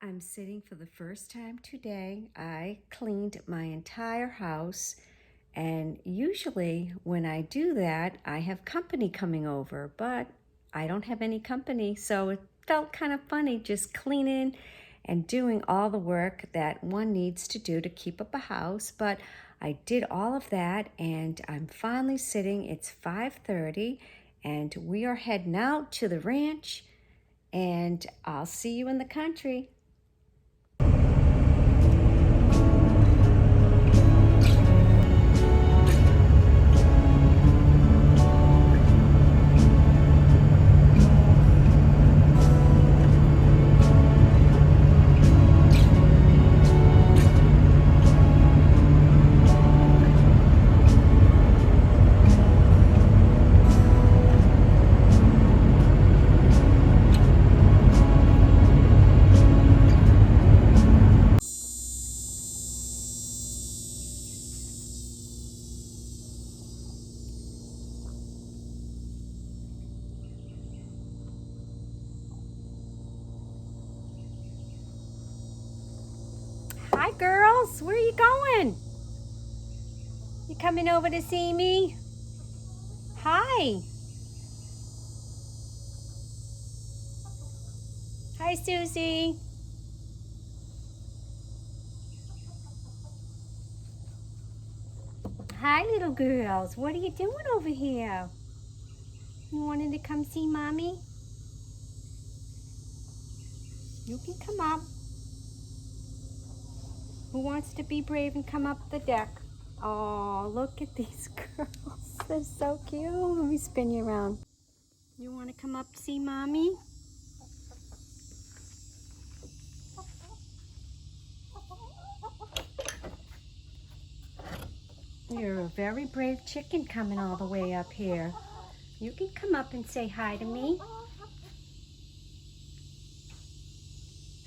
I'm sitting for the first time today. I cleaned my entire house, and usually when I do that, I have company coming over, but I don't have any company, so it felt kind of funny just cleaning and doing all the work that one needs to do to keep up a house. But I did all of that, and I'm finally sitting. It's 5:30, and we are heading out to the ranch, and I'll see you in the country. Hi, girls. Where are you going? You coming over to see me? Hi. Hi, Susie. Hi, little girls. What are you doing over here? You wanted to come see Mommy? You can come up. Who wants to be brave and come up the deck? Oh, look at these girls. They're so cute. Let me spin you around. You want to come up to see Mommy? You're a very brave chicken coming all the way up here. You can come up and say hi to me.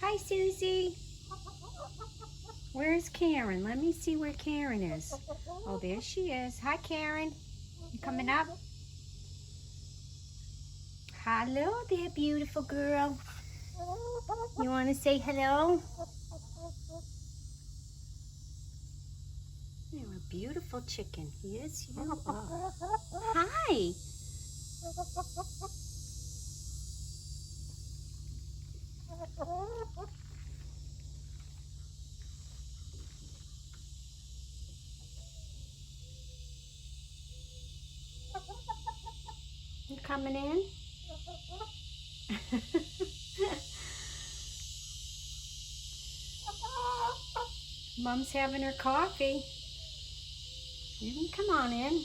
Hi, Susie. Where's Karen? Let me see where Karen is. Oh, there she is. Hi, Karen. You coming up? Hello there, beautiful girl. You want to say hello? You're a beautiful chicken. Yes, you are. Hi. You coming in? Mom's having her coffee. You can come on in.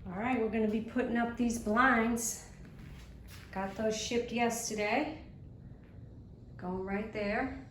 All right, we're gonna be putting up these blinds. Got those shipped yesterday. Going right there.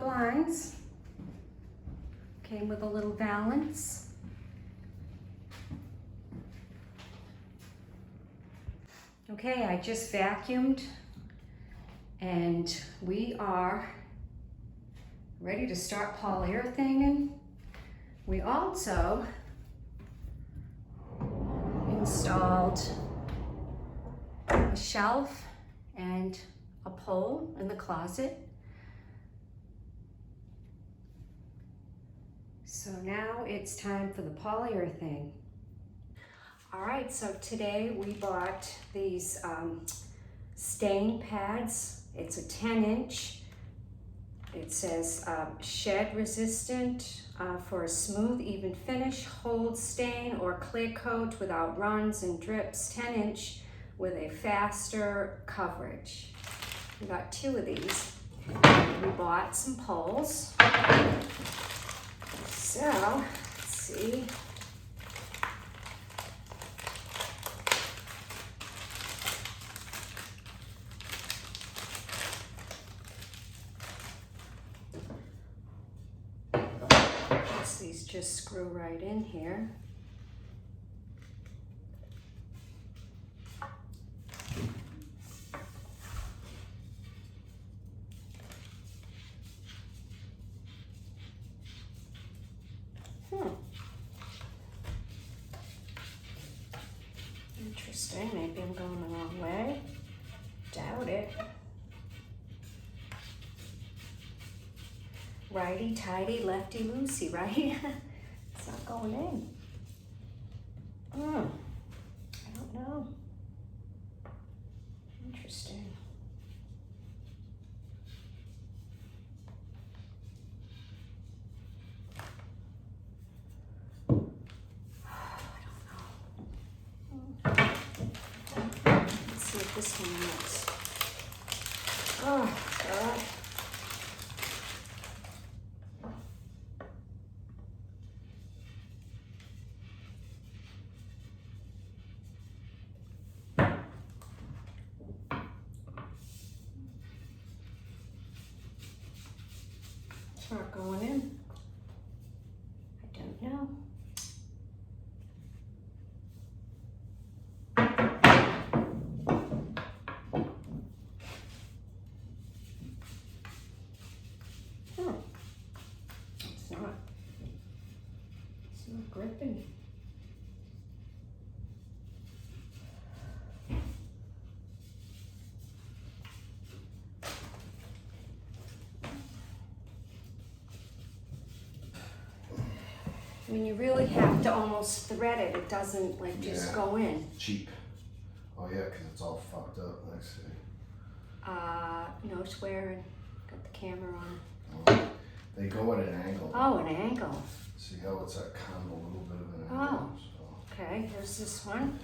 Blinds. Came with a little valance. Okay, I just vacuumed and we are ready to start polyurethaning. We also installed a shelf and a pole in the closet. So now it's time for the polyurethane. All right, so today we bought these stain pads. It's a 10-inch. It says shed resistant for a smooth, even finish, hold stain or clear coat without runs and drips. 10-inch with a faster coverage. We got 2 of these. We bought some poles. So, let's see. These just screw right in here. Interesting, maybe I'm going the wrong way. Doubt it. Righty tighty, lefty loosey, right? It's not going in. I don't know. Interesting. Let's see if this one works. Oh, God. It's not going in. I don't know. It's not gripping. I mean, you really have to almost thread it. It doesn't like just go in. Cheap. Oh yeah, because it's all fucked up. I see. No swearing. Got the camera on. Oh, they go at an angle. Oh, an angle. See how it's at kind of a little bit of an Oh. angle. So. Okay, here's this one.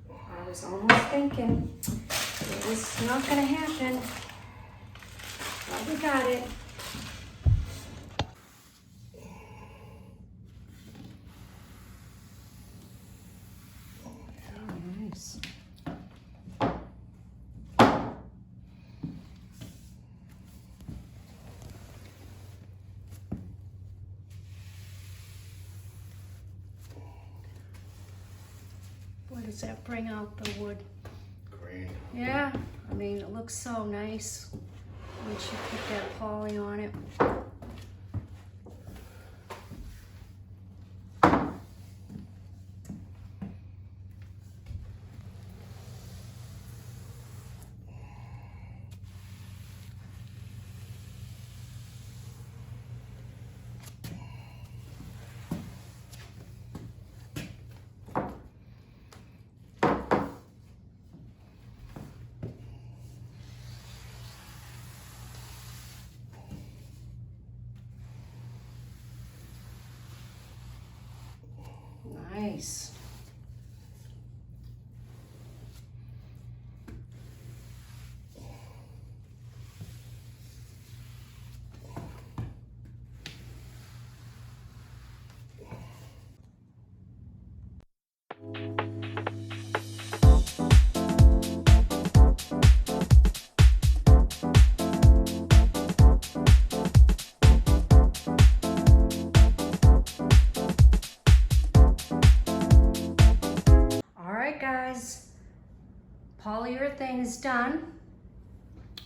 I was almost thinking it was not gonna happen. Well, we got it. Nice. Boy, does that bring out the wood? Green. Yeah, I mean, it looks so nice once you put that poly on it. Nice. Guys, polyurethane is done.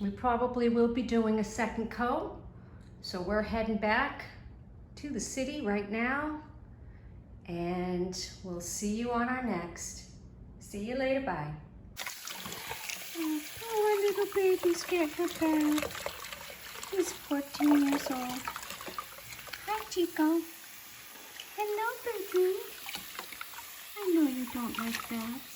We probably will be doing a second coat, so we're heading back to the city right now, and we'll see you on our next. See you later, bye. Oh, our little baby's getting her bath. He's 14 years old. Hi, Chico. Hello, baby. I know you don't like that.